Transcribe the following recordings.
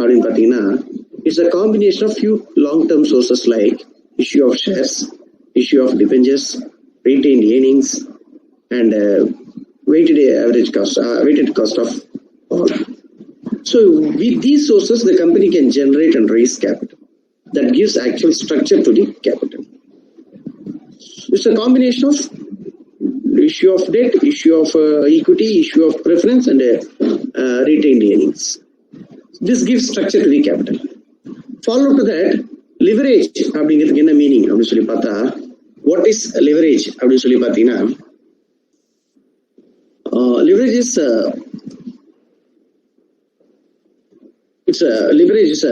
It's a combination of few long-term sources like issue of shares, issue of debentures, retained earnings, and weighted cost of all. So with these sources, the company can generate and raise capital. That gives actual structure to the capital. It's a combination of issue of debt, issue of equity, issue of preference, and retained earnings. This gives structure to the capital. Follow to that, leverage அப்படிங்கிறதுக்கு என்ன meaning அப்படின்னு சொல்லி பார்த்தா, what is leverage அப்படின்னு சொல்லி பார்த்தீங்கன்னா, leverage is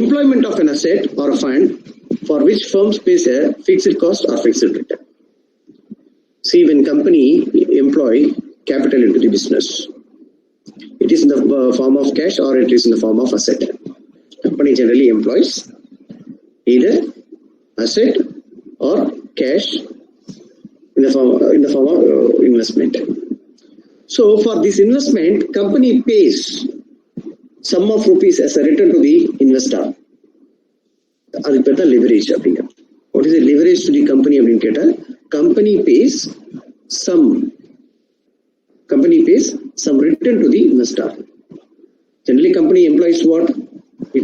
employment of an asset or a fund for which firms pays a fixed cost or fixed return. See, when company employ capital into the business, it is in the form of cash or it is in the form of asset. Company generally employs either asset or cash in the form of investment. So for this investment, company pays sum of rupees as a return to the investor. அதுக்கு பேர் தான் leverage அப்படிங்க. What is the leverage to the company அப்படின்னு கேட்டா, company pays some return to the investor. Generally, company employs what? It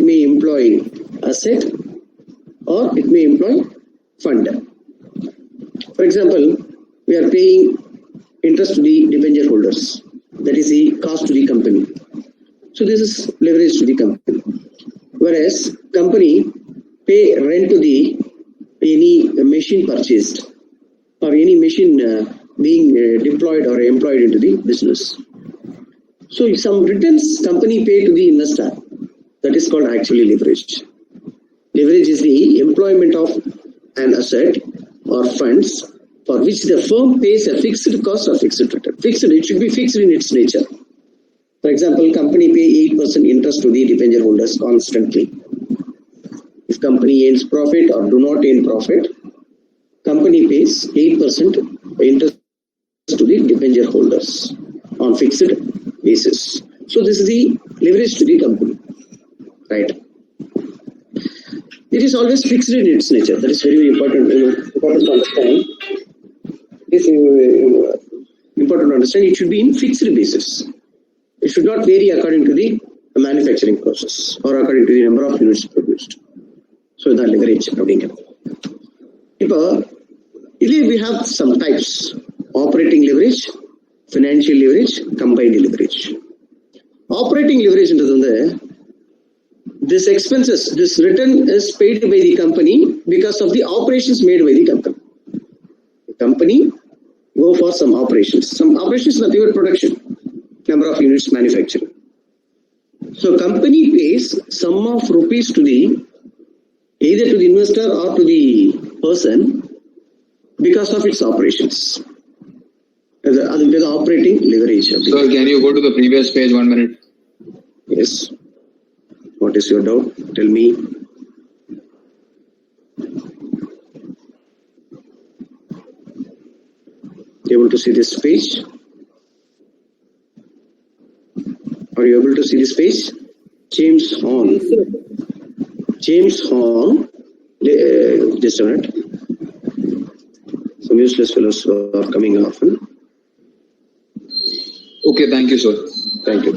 may employ asset or it may employ fund. For example, we are paying interest to the debenture holders. That is the cost to the company. So this is leverage to the company. Whereas company pay rent to the any machine purchased or any machine being deployed or employed into the business. So if some returns company pay to the investor, that is called actually leverage. Leverage is the employment of an asset or funds for which the firm pays a fixed cost or fixed return. It should be fixed in its nature. For example, company pay 8% interest to the debenture holders constantly. If company earns profit or do not earn profit, company pays 8% interest to the debenture holders on fixed basis. So this is the leverage to the company, right? It is always fixed in its nature. That is very, very important. Important to understand. It is important to understand. It should be in fixed basis. It should not vary according to the manufacturing process or according to the number of units produced. So the leverage. We have some types: operating leverage, financial leverage, combined leverage. Operating leverage is this expenses, this return is paid by the company because of the operations made by the company. The company go for some operations. Some operations nothing but production, number of units manufacturing. So company pays sum of rupees to the either to the investor or to the person because of its operations. That is operating leverage. Sir, can you go to the previous page 1 minute? Yes. What is your doubt? Tell me. Able to see this page? Are you able to see this page? James Horn. Just a minute. Some useless fellows are coming often. Okay, thank you, sir. Thank you.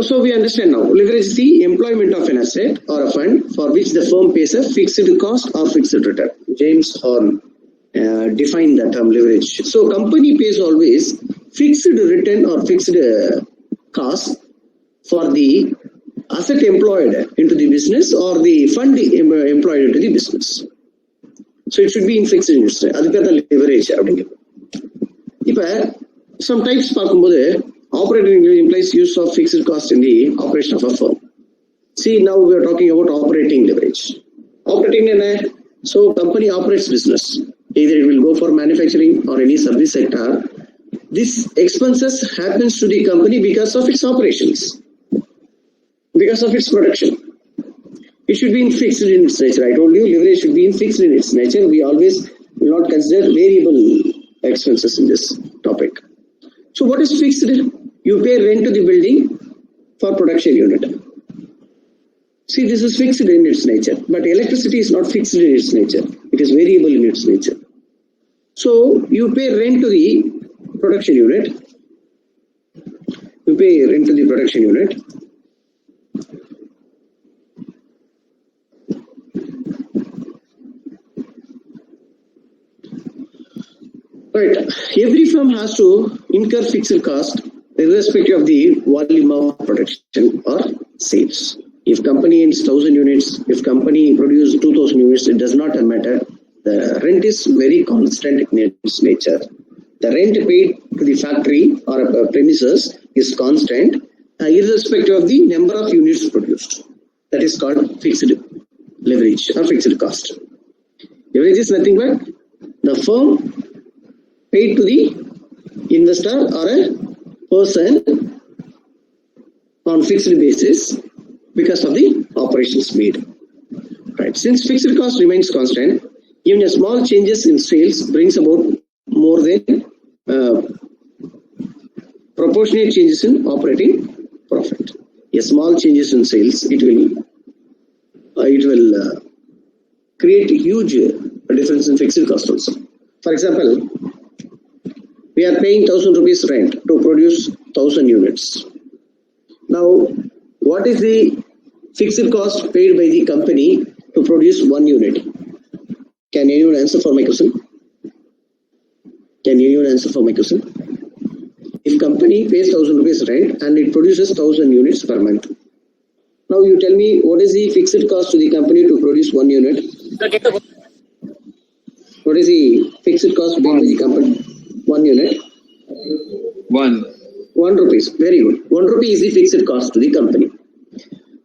So we understand now. Leverage is the employment of an asset or a fund for which the firm pays a fixed cost or fixed return. James Horn defined the term leverage. So company pays always fixed return or fixed cost for the asset employed into the business or the fund employed into the business. So it should be in fixed interest. That's the leverage. Some types operating leverage implies use of fixed cost in the operation of a firm. See, now we are talking about operating leverage. So company operates business. Either it will go for manufacturing or any service sector. This expenses happens to the company because of its operations, because of its production. It should be in fixed in its nature. I told you leverage should be in fixed in its nature. We always will not consider variable expenses in this. topic. So what is fixed? You pay rent to the building for production unit. See, this is fixed in its nature, but electricity is not fixed in its nature. It is variable in its nature. So you pay rent to the production unit. You pay rent to the production unit. Right. Every firm has to incur fixed cost irrespective of the volume of production or sales. If company ends 1,000 units, if company produces 2,000 units, it does not matter. The rent is very constant in its nature. The rent paid to the factory or premises is constant irrespective of the number of units produced. That is called fixed leverage or fixed cost. Leverage is nothing but the firm paid to the investor or a person on fixed basis because of the operations made. Right. Since fixed cost remains constant, even a small changes in sales brings about more than proportionate changes in operating profit. A small changes in sales, it will create a huge difference in fixed cost also. For example, we are paying 1,000 rupees rent to produce 1,000 units. Now, what is the fixed cost paid by the company to produce 1 unit? Can anyone answer for my question? Can anyone answer for my question? If company pays 1,000 rupees rent and it produces 1,000 units per month. Now you tell me what is the fixed cost to the company to produce 1 unit? What is the fixed cost paid by the company? 1 unit? 1 rupees. Very good. 1 rupee is the fixed cost to the company.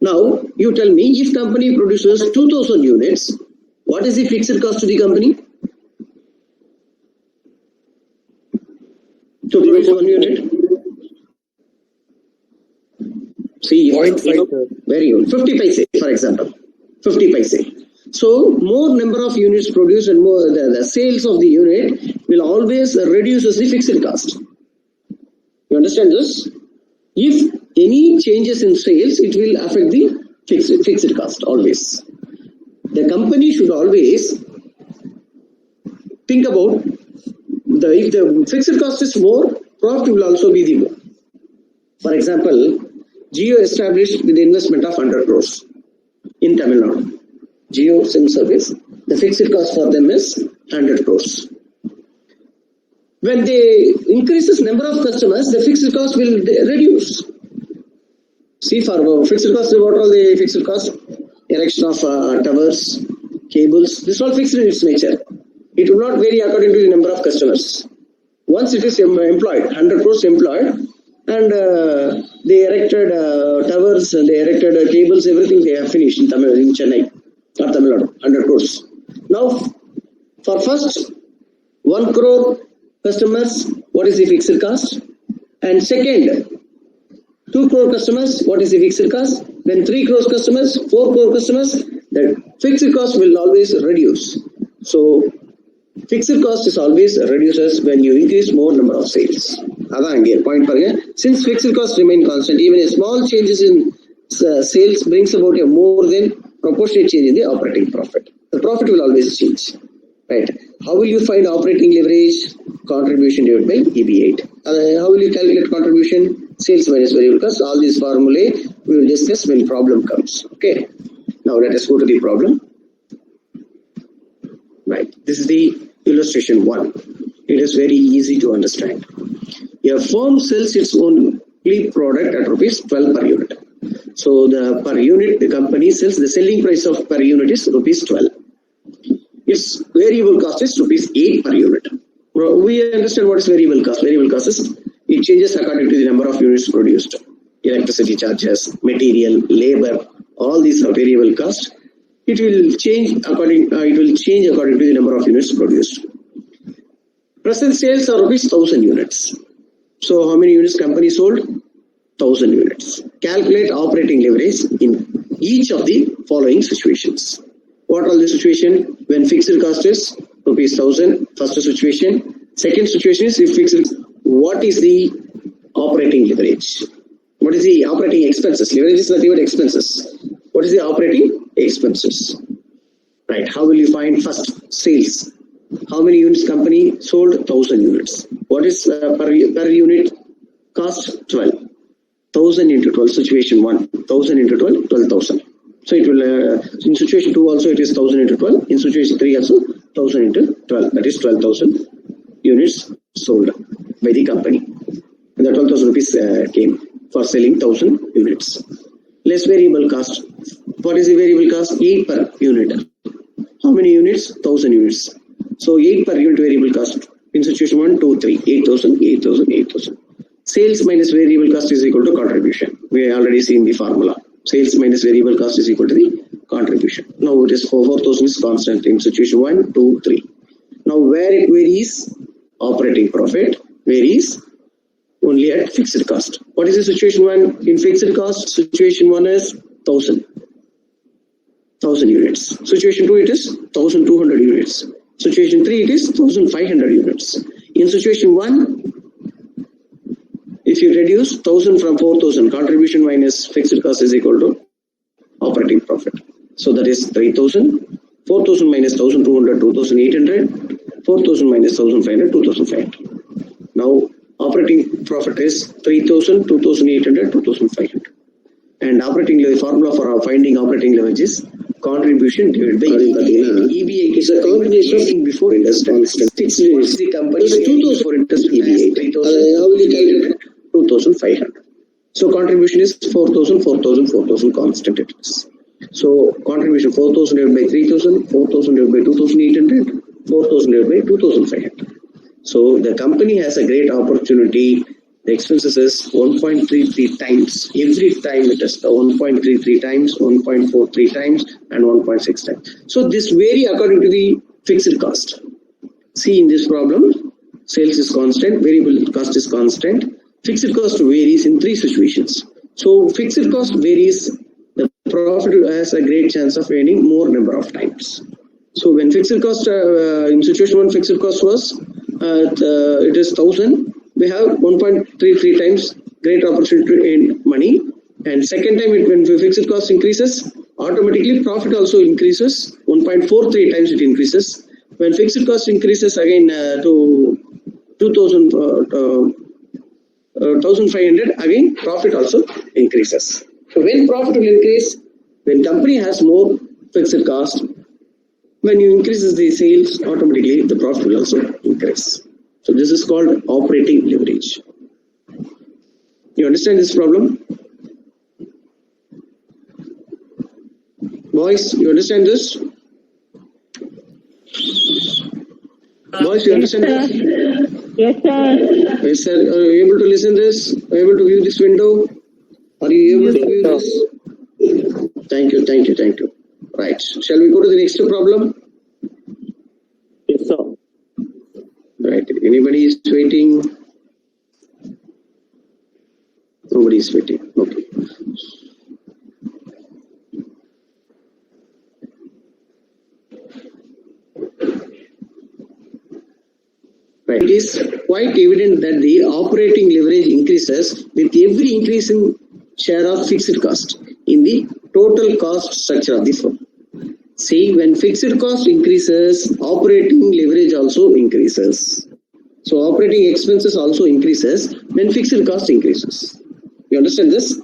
Now you tell me if company produces 2,000 units, what is the fixed cost to the company? To produce 1 unit? See, very good. 50 paise, for example. 50 paise. So, more number of units produced and more the sales of the unit will always reduce the fixed cost. You understand this? If any changes in sales, it will affect the fixed cost always. The company should always think about if the fixed cost is more, profit will also be the more. For example, Jio established with the investment of 100 crores in Tamil Nadu. Jio SIM service, the fixed cost for them is 100 crores. When they increase this number of customers, the fixed cost will reduce. See, for fixed cost, what are all the fixed costs? Erection of towers, cables, this is all fixed in its nature. It will not vary according to the number of customers. Once it is employed, 100 crores employed, and they erected towers, and they erected cables, everything they have finished in Chennai, or Tamil Nadu, 100 crores. Now, for first 1 crore customers, what is the fixed cost? And second, 2 crore customers, what is the fixed cost? Then 3 crore customers, 4 crore customers, the fixed cost will always reduce. So, fixed cost is always reduces when you increase more number of sales. Point. Since fixed costs remain constant, even a small changes in sales brings about a more than proportionate change in the operating profit. The profit will always change. Right? How will you find operating leverage? Contribution divided by EB8. How will you calculate contribution? Sales minus variable cost. All these formulae we will discuss when problem comes. Okay. Now let us go to the problem. Right. This is the illustration 1. It is very easy to understand. A firm sells its own product at rupees 12 per unit. So the per unit the company sells, the selling price of per unit is rupees 12. Its variable cost is rupees 8 per unit. We understand what is variable cost. Variable cost is it changes according to the number of units produced. Electricity charges, material, labor, all these are variable cost. It will change according to the number of units produced. Present sales are rupees 1,000 units. So how many units company sold? 1,000 units. Calculate operating leverage in each of the following situations. What are the situation? When fixed cost is rupees 1,000, first situation. Second situation is if fixed what is the operating leverage? What is the operating expenses? Leverage is nothing but expenses. What is the operating expenses? Right. How will you find first sales? How many units company sold? 1,000 units. What is per unit cost? 12. 1,000 into 12. Situation 1. 1,000 into 12. 12,000. So it will in situation 2 also it is 1,000 into 12. In situation 3 also 1,000 into 12. That is 12,000 units sold by the company. And the 12,000 rupees came for selling 1,000 units. Less variable cost. What is the variable cost? 8 per unit. How many units? 1,000 units. So 8 per unit variable cost. In situation 1, 2, 3. 8,000, 8,000, 8,000. Sales minus variable cost is equal to contribution. We have already seen the formula. Sales minus variable cost is equal to the contribution. Now it is 4,000 is constant in situation 1, 2, 3. Now where it varies? Operating profit varies only at fixed cost. What is the situation 1? In fixed cost, situation 1 is 1,000 units. Situation 2 it is 1,200 units. Situation 3 it is 1,500 units. In situation 1, if you reduce 1,000 from 4,000, contribution minus fixed cost is equal to operating profit. So that is 3,000, 4,000 minus 1,200, 2,800, 4,000 minus 1,500, 2,500. Now operating profit is 3,000, 2,800, 2,500. And operating formula for finding operating leverage is contribution divided by EBA. EBA is a combination before interest and fixed is the company 2,000 for interest EBA. 3,000. How will you calculate? 2,500. So contribution is 4,000, 4,000, 4,000 constant it is. So contribution 4,000 divided by 3,000, 4,000 divided by 2,800, 4,000 divided by 2,500. So the company has a great opportunity. The expenses is 1.33 times. Every time it is 1.33 times, 1.43 times, and 1.6 times. So this vary according to the fixed cost. See in this problem, sales is constant, variable cost is constant. Fixed cost varies in 3 situations. So fixed cost varies, the profit has a great chance of earning more number of times. So when fixed cost, in situation 1 fixed cost was, it is 1,000, we have 1.33 times great opportunity to earn money. And second time when fixed cost increases, automatically profit also increases, 1.43 times it increases. When fixed cost increases again to 2,000, 1,500, again profit also increases. So when profit will increase, when company has more fixed cost, when you increases the sales, automatically the profit will also increase. So this is called operating leverage. You understand this problem? Boys, you understand this? Boys, you understand this? Yes, sir. Yes, sir. Are you able to listen this? Are you able to view this window? Are you able to view this? Thank you, thank you, thank you. Right. Shall we go to the next problem? Yes, sir. Right. Anybody is waiting? Nobody is waiting. Okay. Right. It is quite evident that the operating leverage increases with every increase in share of fixed cost in the total cost structure of the firm. See, when fixed cost increases, operating leverage also increases. So operating expenses also increases when fixed cost increases. You understand this?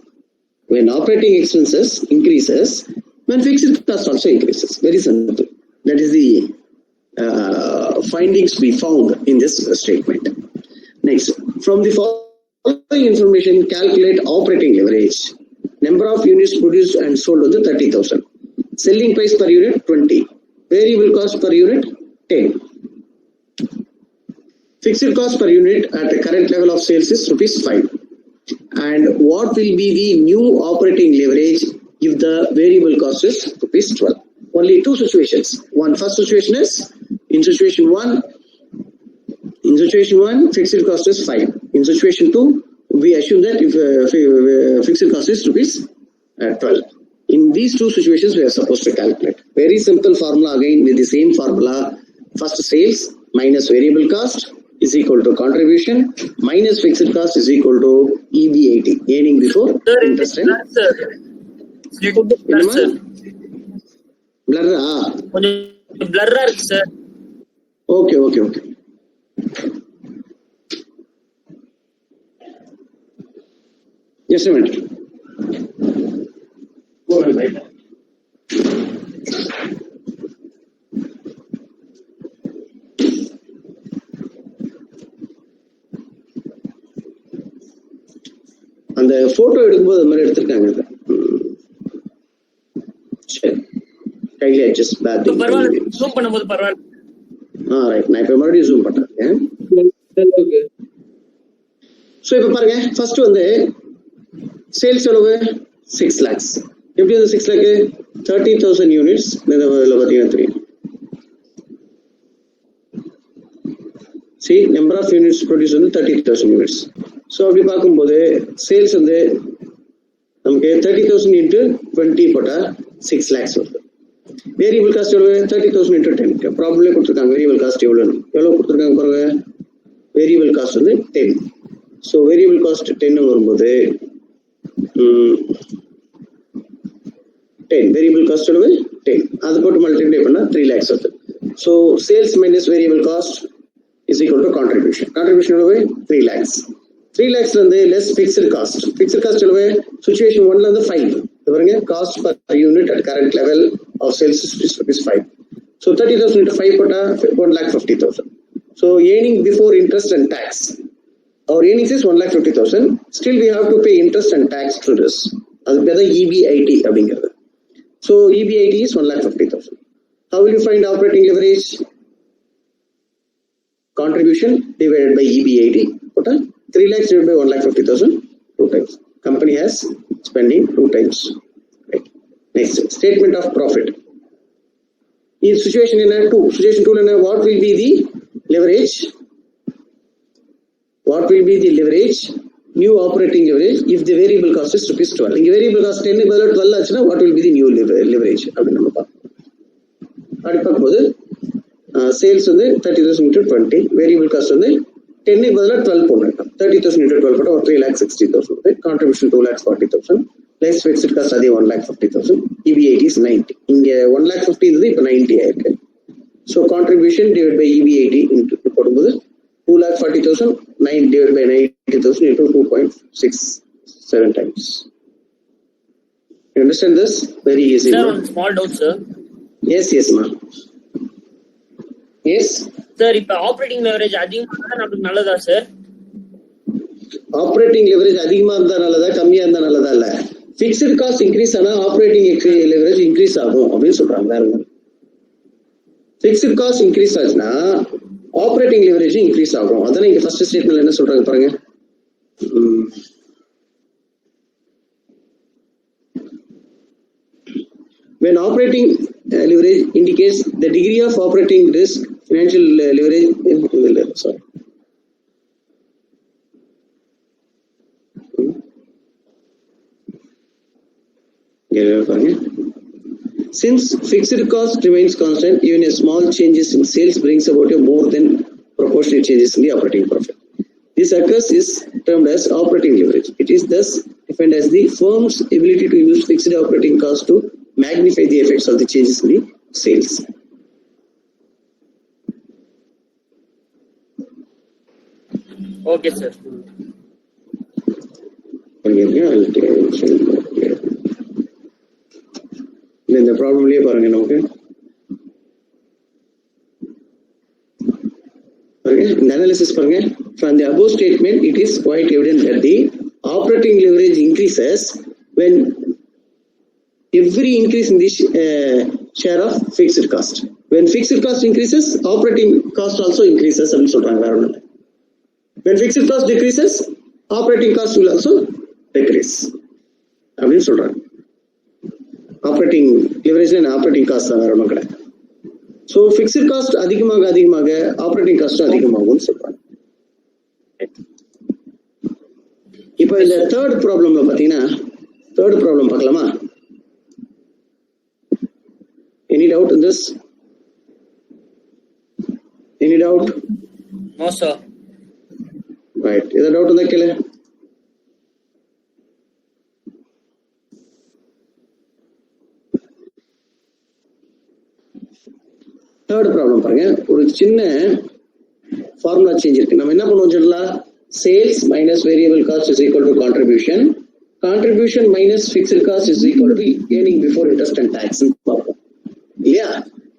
When operating expenses increases, when fixed cost also increases. Very simple. That is the findings we found in this statement. Next, from the following information, calculate operating leverage. Number of units produced and sold on the 30,000. Selling price per unit 20. Variable cost per unit 10. Fixed cost per unit at the current level of sales is ₹5. And what will be the new operating leverage if the variable cost is ₹12? Only 2 situations. First situation is in situation 1. In situation 1, fixed cost is 5. In situation 2, we assume that if fixed cost is ₹12. In these 2 situations, we are supposed to calculate. Very simple formula again with the same formula. First sales minus variable cost is equal to contribution minus fixed cost is equal to EBIT, earning before Sir, it is interest and blur, sir. Little bit blur, sir. blur. கொஞ்சம் blur-ஆ இருக்கு sir. Okay. Just a minute. அந்த photo எடுக்கும்போது அது மாதிரி எடுத்திருக்காங்க. சரி, கையில adjust back. பரவாயில்ல, ஜூம் பண்ணும்போது பரவாயில்ல. ரைட், நான் இப்ப மறுபடியும் ஜூம் பண்றேன். சோ இப்ப பாருங்க, ஃபர்ஸ்ட் வந்து சேல்ஸ் எவ்வளவு 6 lakhs. எப்படி வந்து 6 lakh 30,000 யூனிட்ஸ் இதுல பாத்தீங்கன்னா தெரியும். See, number of units produced வந்து 30,000 units. So அப்படி பார்க்கும்போது சேல்ஸ் வந்து நமக்கு 30,000 into 20 போட்டா 6 lakhs வருது. வேரியபிள் காஸ்ட் எவ்வளவு 30,000 into 10. ப்ராப்ளம்ல கொடுத்துருக்காங்க வேரியபிள் காஸ்ட் எவ்வளவு கொடுத்துருக்காங்க பாருங்க. வேரியபிள் காஸ்ட் வந்து 10. ஸோ வேரியபிள் காஸ்ட் 10 வரும்போது 10 வேரியபிள் காஸ்ட் எவ்வளவு 10, அது போட்டு மல்டிப்ளை பண்ணா 3 lakhs வருது. So sales minus variable cost is equal to contribution. Contribution எவ்வளவு 3 lakhs. 3 lakhs வந்து less fixed cost. Fixed cost எவ்வளவு situation 1ல வந்து 5. பாருங்க, cost per unit at current level of sales is 5. So 30,000 into 5 போட்டா 1,50,000. So earning before interest and tax. Our earnings is 1,50,000. Still we have to pay interest and tax to this. அது பேர் தான் EBIT அப்படிங்கிறது. So EBIT is 1,50,000. How will you find operating leverage? Contribution divided by EBIT. Total 3 lakhs divided by 1,50,000 2 times. Company has spending 2 times. Right. Next, statement of profit. In situation in 2, situation 2 what will be the leverage? What will be the leverage? New operating leverage if the variable cost is rupees 12. In variable cost 10 பதிலா 12 ஆச்சுன்னா what will be the new leverage? அப்படி நம்ம பார்ப்போம். அப்படி பார்க்கும்போது sales வந்து 30,000 into 20, variable cost வந்து 10 பதிலா 12 போடணும். 30,000 into 12 போட்டா 3,60,000. கான்ட்ரிபியூஷன் 2,40,000. லெஸ் ஃபிக்ஸ்ட் காஸ்ட் அதே 1,50,000. EBIT is 90. இங்க 1,50,000 இருந்தது, இப்ப 90 ஆயிருக்கு. So contribution divide by EBIT போடும்போது 2,40,000 9 divided by 90,000 into 2.67 times. You understand this? Very easy. Sir, one small doubt, sir. Yes, ma'am. Yes. Sir, இப்ப ஆப்பரேட்டிங் லெவரேஜ் அதிகமா இருந்தா நமக்கு நல்லதா சார்? ஆப்பரேட்டிங் லெவரேஜ் அதிகமா இருந்தா நல்லதா கம்மியா இருந்தா நல்லதா? இல்ல, பிக்ஸ்ட் காஸ்ட் இன்க்ரீஸ் ஆனா ஆப்பரேட்டிங் லெவரேஜ் இன்க்ரீஸ் ஆகும் அப்படின்னு சொல்றாங்க. வேற ஒண்ணு, பிக்ஸ்ட் காஸ்ட் இன்க்ரீஸ் ஆச்சுன்னா ஆப்பரேட்டிங் லெவரேஜ் இன்க்ரீஸ் ஆகும். அதான் இங்க ஃபர்ஸ்ட் ஸ்டேட்மென்ட்ல என்ன சொல்றாங்க பாருங்க. When operating leverage indicates the degree of operating risk, financial leverage. Sorry. Since fixed cost remains constant, even a small changes in sales brings about a more than proportionate changes in the operating profit. This occurs is termed as operating leverage. It is thus defined as the firm's ability to use fixed operating cost to magnify the effects of the changes in the sales. Okay, sir. இந்த ப்ராப்ளம்லயே பாருங்க, நமக்கு இந்த analysis பாருங்க. From the above statement, it is quite evident that the operating leverage increases when every increase in the share of fixed cost. When fixed cost increases, operating cost also increases. When fixed cost decreases, operating cost will also decrease. அப்படின்னு சொல்றாங்க. Operating leverage operating cost தான், வேற ஒன்றும் கிடையாது. So fixed cost அதிகமாக operating காஸ்டும் அதிகமாகும்னு சொல்றாங்க. இப்போ இந்த தேர்ட் ப்ராப்ளம்ல பாத்தீங்கன்னா, தேர்ட் ப்ராப்ளம் பார்க்கலாமா? Any doubt in this? Any doubt? No, sir. Right. ஏதாவது டவுட் இருந்தா கேளு. தேர்ட் ப்ராப்ளம் பாருங்க. ஒரு சின்ன ஃபார்முலா சேஞ்ச் இருக்கு. நம்ம என்ன பண்ணுவோம் சொல்லலாம், sales minus variable cost is equal to contribution, contribution minus fixed cost is equal to earning before interest and tax பார்ப்போம் இல்லையா.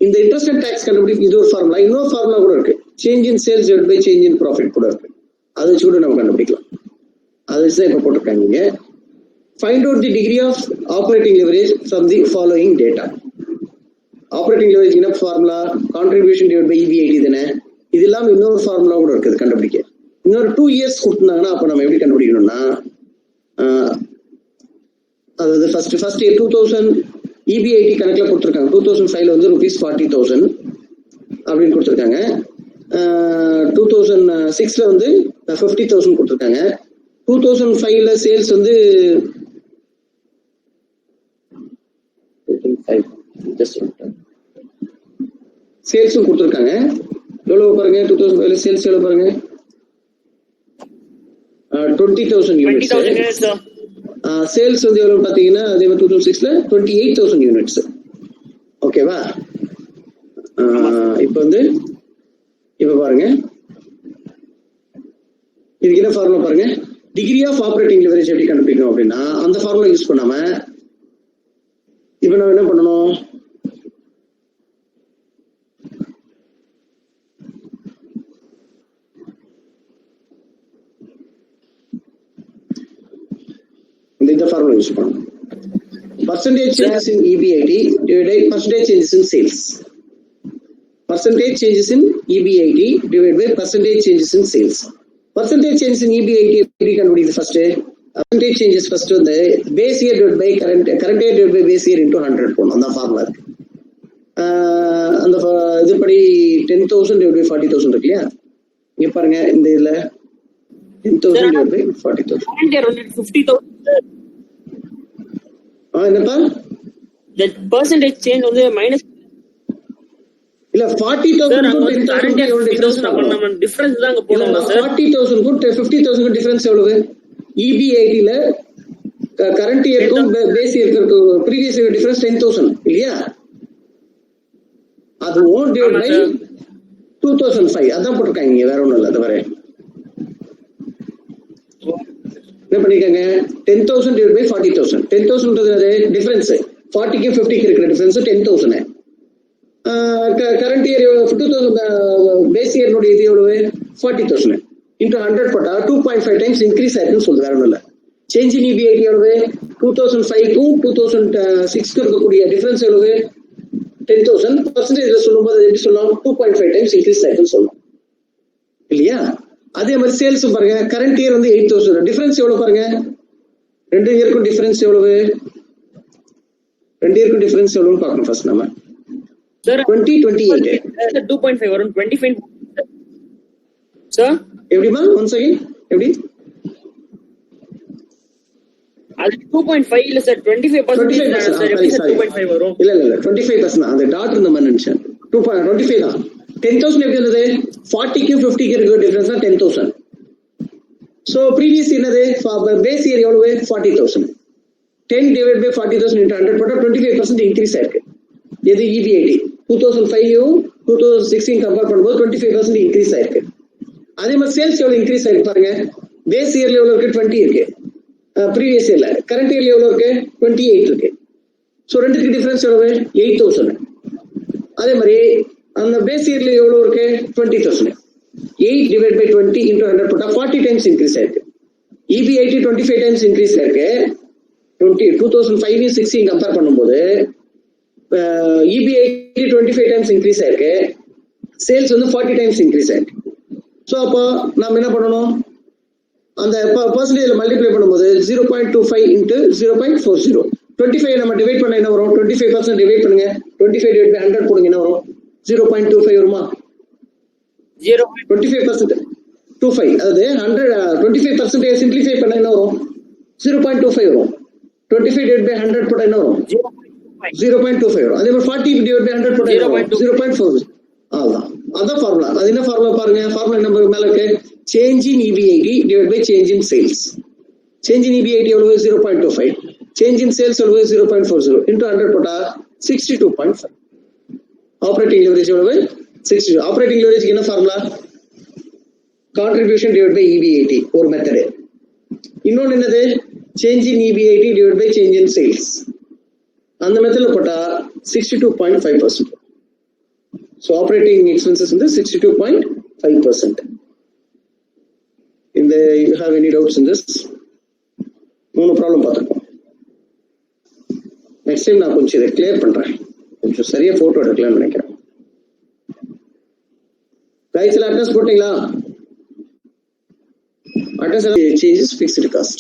இந்த இன்ட்ரெஸ்ட் அண்ட் டாக்ஸ் கண்டுபிடிக்க இது ஒரு ஃபார்முலா. இன்னொரு ஃபார்முலா கூட இருக்கு, change in sales divided by change in profit கூட இருக்கு. அதை வச்சு கூட நம்ம கண்டுபிடிக்கலாம். அதை வச்சு தான் இப்போ போட்டிருக்காங்க நீங்க. Find out the degree of operating leverage from the following data. Operating leverage என்ன formula, contribution divide by EBIT தானே. இது இல்லாம இன்னொரு ஃபார்முலா கூட இருக்குது கண்டுபிடிக்க. இன்னொரு 2 years கொடுத்துருந்தாங்கன்னா அப்ப நம்ம எப்படி கண்டுபிடிக்கணும்னா, அதாவது ஃபர்ஸ்ட் இயர் 2000 இபிஐடி கணக்குல கொடுத்துருக்காங்க. 2005 வந்து ₹40,000 அப்படின்னு கொடுத்துருக்காங்க. 2006 வந்து 50,000 கொடுத்துருக்காங்க. 2005 சேல்ஸ் வந்து சேல்ஸும் கொடுத்துருக்காங்க. எவ்வளவு பாருங்க, 2005 சேல்ஸ் எவ்வளவு பாருங்க, 20,000 யூனிட்ஸ். சேல்ஸ் வந்து எவ்வளவு பாத்தீங்கன்னா அதே மாதிரி 2006 28,000 யூனிட்ஸ். ஓகேவா. இப்ப வந்து இப்ப பாருங்க, இதுக்கு என்ன ஃபார்முலா பாருங்க, டிகிரி ஆஃப் ஆப்ரேட்டிங் லெவரேஜ் எப்படி கண்டுபிடிக்கணும் அப்படின்னா அந்த ஃபார்முலா யூஸ் பண்ணாம இப்ப நம்ம என்ன பண்ணணும், இந்த ஃபார்முலா யூஸ் பண்ணணும். Percentage changes in EBIT divided by percentage changes in sales. Percentage changes in EBIT divided by percentage changes in sales. Percentage changes in EBIT எப்படி கண்டுபிடிக்கிறது? ஃபர்ஸ்ட் percentage changes ஃபர்ஸ்ட் வந்து base year divided by current year divided by base year into 100 போடணும். அந்த formula இருக்கு. அந்த இதுபடி 10,000 divided by 40,000 இருக்கு இல்லையா. இங்க பாருங்க, இந்த இதுல 10,000 divided by 40,000. current year வந்து 50,000. என்னப்பா, the percentage change வந்து மைனஸ் இல்ல 40,000 க்கு 10,000 எவ்வளவு டிஃபரன்ஸ் நம்ம டிஃபரன்ஸ் தான் அங்க போடுறோம் சார். 40,000 க்கு 50,000 க்கு டிஃபரன்ஸ் எவ்வளவு? EBIT ல கரண்ட் இயர்க்கும் பேஸ் இயர்க்கு ப்ரீவியஸ் இயர் டிஃபரன்ஸ் 10,000 இல்லையா. அது 1 டிவைட் பை 2005 அதான் போட்டுருக்காங்க. வேற ஒண்ணும் இல்ல. தவிர என்ன பண்ணிருக்காங்க, 10,000 டிவைட் பை 40,000. 10,000 டிஃபரன்ஸ் 40 க்கு 50 க்கு இருக்கிற difference 10,000. Current year 2000 base year இது எவ்வளவு 40,000 into 100 போட்டா 2.5 டைம்ஸ் இன்க்ரீஸ் ஆயிருக்குன்னு சொல்லுது. வேற ஒண்ணும் இல்ல. சேஞ்ச் இன் EBIT எவ்வளவு, 2005 க்கும் 2006 க்கு இருக்கக்கூடிய டிஃபரன்ஸ் எவ்வளவு 10,000. பர்சன்டேஜ்ல சொல்லும்போது எப்படி சொல்லலாம், 2.5 டைம்ஸ் இன்க்ரீஸ் ஆயிருக்குன்னு சொல்லலாம் இல்லையா. அதே மாதிரி சேல்ஸ் பாருங்க, கரண்ட் இயர் வந்து 8,000, டிஃபரன்ஸ் எவ்வளவு பாருங்க, 2 இயருக்கும் டிஃபரன்ஸ் எவ்வளவு, 2 இயருக்கும் டிஃபரன்ஸ் எவ்வளவுன்னு பார்க்கணும் ஃபர்ஸ்ட் நம்ம. 2028 2.5 வரும். 25 சார் எப்படிமா ஒன்ஸ் அகைன் எப்படி அது 2.5 இல்ல சார், 25% சார். எப்படி சார் 2.5 வரும்? இல்ல 25% தான். அந்த டாட் இருந்த மாதிரி நினைச்சேன். 25 தான். 10,000 எப்படி இருந்தது, 40 க்கு 50 க்கு இருக்க டிஃபரன்ஸ் தான் 10,000. சோ ப்ரீவியஸ் என்னது, பேஸ் இயர் எவ்வளவு 40,000. 10 டிவைட் பை 40,000 into 100 போட்டா 25% இன்க்ரீஸ் ஆயிருக்கு. எது EBIT 2005 2016 கம்பேர் பண்ணும்போது 25% இன்க்ரீஸ் ஆயிருக்கு. அதே மாதிரி சேல்ஸ் எவ்வளவு இன்க்ரீஸ் ஆயிருக்கு பாருங்க. பேஸ் இயர்ல எவ்வளவு இருக்கு 20 இருக்கு, ப்ரீவியஸ் இயர்ல. கரண்ட் இயர்ல எவ்வளவு இருக்கு 28 இருக்கு. சோ ரெண்டுக்கு டிஃபரன்ஸ் எவ்வளவு 8,000. அதே மாதிரி அந்த பேஸ் இயர்ல எவ்வளவு இருக்கு 20,000. 8 டிவைட் பை 20 into 100 போட்டா 40 டைம்ஸ் இன்க்ரீஸ் ஆயிருக்கு. EBIT 25 டைம்ஸ் இன்க்ரீஸ் ஆயிருக்கு. 2005 16 கம்பேர் பண்ணும்போது EBIT 25 டைம்ஸ் இன்க்ரீஸ் ஆயிருக்கு. சேல்ஸ் வந்து 40 டைம்ஸ் இன்க்ரீஸ் ஆயிருக்கு. சோ அப்போ நாம என்ன பண்ணணும், அந்த பெர்சன்டேஜ்ல மல்டிப்ளை பண்ணும்போது 0.25 into 0.40. 25 நம்ம டிவைட் பண்ண என்ன வரும், 25% டிவைட் பண்ணுங்க, 25 டிவைட் பை 100 போடுங்க, என்ன வரும் 0.25 வருமா. 25% 25 அதாவது 25% சிம்பிளிஃபை பண்ண என்ன வரும் 0.25 வரும். 25 டிவைட் பை 100 போட்டா என்ன வரும் 0.25 வரும். அதே மாதிரி 40 டிவைட் பை 100 போட்டா 0.4. அவ்வளவுதான். அதான் ஃபார்முலா. அது என்ன ஃபார்முலா பாருங்க, ஃபார்முலா நம்பர் மேல இருக்கு. Change in EBIT divide by change in sales. Change in EBIT எவ்வளவு? 0.25. சேஞ்ச் இன் சேல்ஸ் எவ்வளவு? 0.40 into 100 போட்டா 62.5. ஆப்பரேட்டிங் லெவரேஜ் எவ்வளவு? 60. ஆப்பரேட்டிங் லெவரேஜ்க்கு என்ன formula? Contribution divide by EBIT ஒரு மெத்தட். இன்னொன்னு என்னது? Change in EBIT divide by change in sales. அந்த மெத்தட்ல போட்டா 62.5%. So operating expenses in the 62.5%. In the, you have any doubts in this? No problem பார்த்துக்கோம். நெக்ஸ்ட் டைம் நான் கொஞ்சம் இதை கிளியர் பண்றேன். கொஞ்சம் சரியா போட்டோ எடுக்கலாம்னு நினைக்கிறேன். கைஸ்ல அட்ரஸ் போட்டீங்களா? Address changes fixed cost.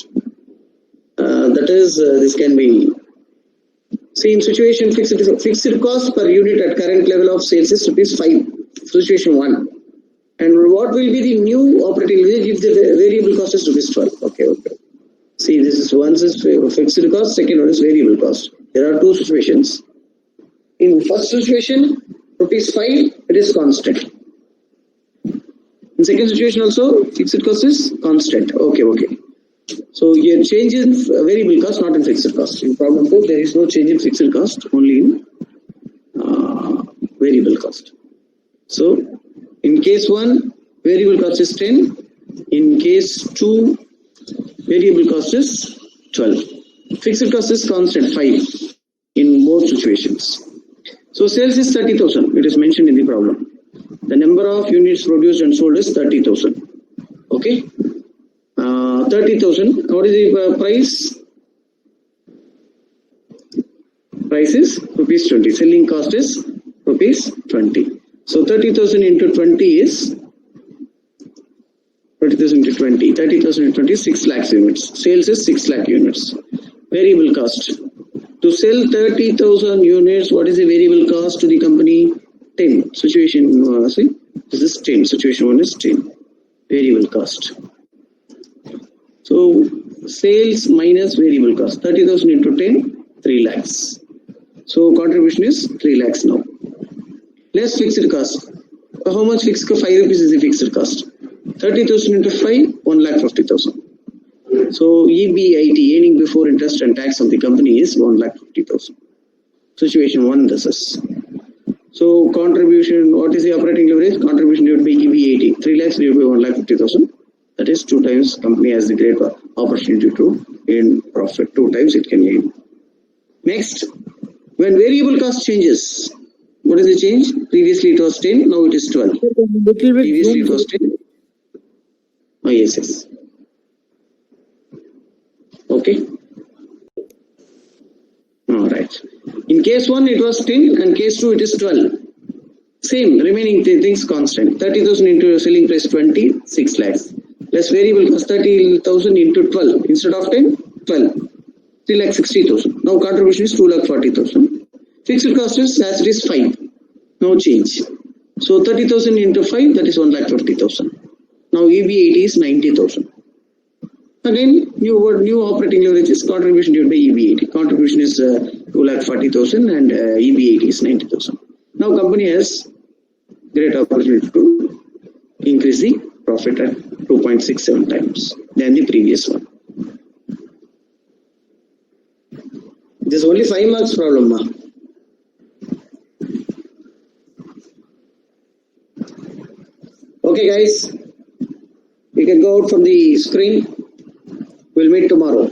That is, this can be, see in situation fixed cost per unit at current level of sales is ₹5. Situation 1. And what will be the new operating leverage if the variable cost is ₹12? Okay. See, this is one is fixed cost, second one is variable cost. There are two situations. In first situation, ₹5, it is constant. In second situation also, fixed cost is constant. Okay. So here change in variable cost, not in fixed cost. In problem 4, there is no change in fixed cost, only in variable cost. So in case 1, variable cost is 10. In case 2, variable cost is 12. Fixed cost is constant 5 in both situations. So sales is 30,000. It is mentioned in the problem. The number of units produced and sold is 30,000. Okay. 30,000. What is the price? Price is ₹20. Selling cost is ₹20. So 30,000 into 20 is 30,000 into 20. 30,000 into 20 is 6 lakh units. Sales is 6 lakh units. Variable cost. To sell 30,000 units, what is the variable cost to the company? 10. Situation, see, this is 10. Situation 1 is 10. Variable cost. So sales minus variable cost. 30,000 into 10, 3 lakhs. So contribution is 3 lakhs now. Less fixed cost. How much fixed cost? 5 rupees is the fixed cost. 30,000 into 5, 1,50,000. So EBIT, earning before interest and tax of the company, is 1,50,000. Situation 1, this is. So contribution, what is the operating leverage? Contribution divided by EBIT. 3 lakhs divided by 1,50,000. That is 2 times company has the great opportunity to earn profit. 2 times it can earn. Next, when variable cost changes, what is the change? Previously it was 10, now it is 12. Previously it was 10. Oh, yes. Okay. All right. In case 1 it was 10 and case 2 it is 12. Same, remaining things constant. 30,000 into selling price 20, 6 lakhs. Plus variable cost 30,000 into 12. Instead of 10, 12. 3,60,000. Now contribution is 2,40,000. Fixed cost is as it is 5. No change. So 30,000 into 5, that is 1,50,000. Now EBIT is 90,000. Again, new operating leverage is contribution divided by EBIT. Contribution is 2,40,000 and EBIT is 90,000. Now company has great opportunity to increase the profit at 2.67 times than the previous one. This is only 5 marks problem. Okay guys, we can go out from the screen. We'll meet tomorrow.